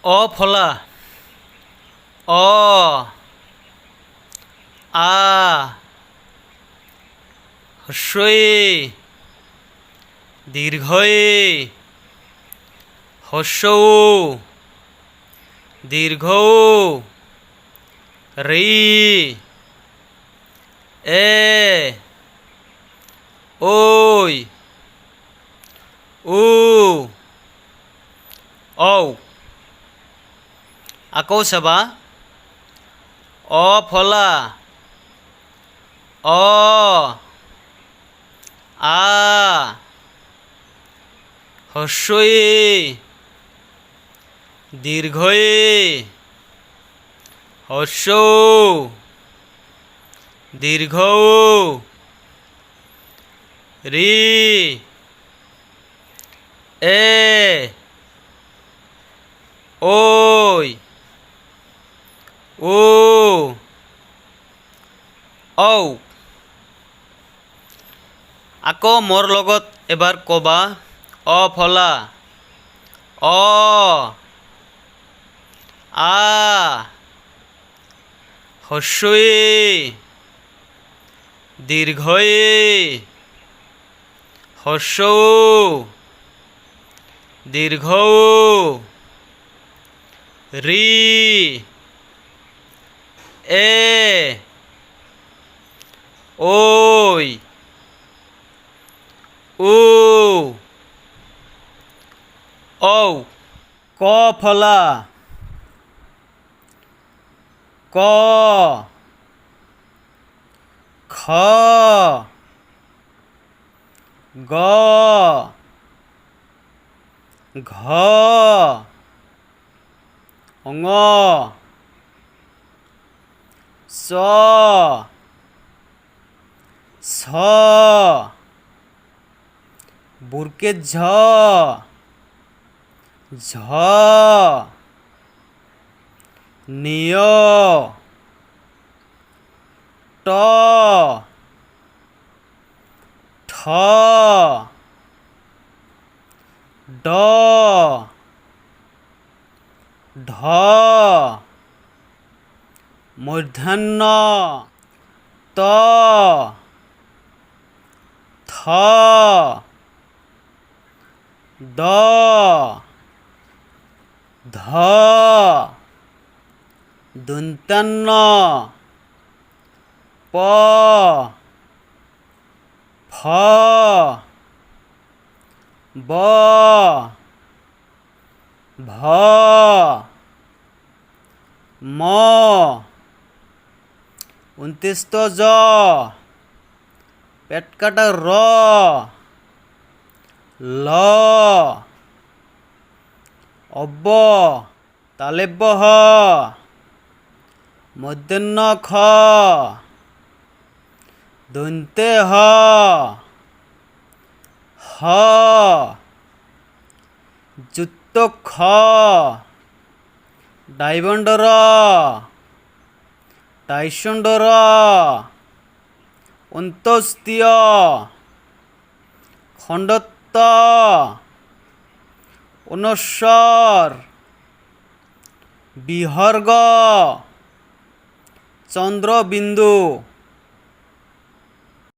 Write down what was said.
অফলা অ আ হ্ৰস্বই দীৰ্ঘই হ্ৰস্ব উ দীৰ্ঘ উ ঋ এ ঐ উ ঔ। আকৌ চাবা অফলা অ আ হ্ৰস্বই দীৰ্ঘই হ্ৰস্ব উ দীৰ্ঘ উ ঋ এ ঐ উ ঔ। আকৌ মোৰ লগত এবাৰ ক'বা অফলা অ আ হ্ৰস্বই দীৰ্ঘই হ্ৰস্ব উ দীৰ্ঘ উ ঋ এ ঐ উ ঔ। ক ফলা ক খ গ ঘ ঙ চ ছ বুরকে ঝ ঝ নিয় ট ঠ ড ঢ মূৰ্ধন্য ত থ দ ধ দন্ত্যান্ন প ফ ব ভ ম ২৯ জ পেট কাটা র ল অব্ব তালেব্য হ মূর্ধন্য খ দন্তে হ হ যুক্ত খ ডাইবণ্ড র টাইসণ্ড র অন্ত্যস্তীয় খণ্ডত্ব অনুস্বর বিহর্গ চন্দ্রবিন্দু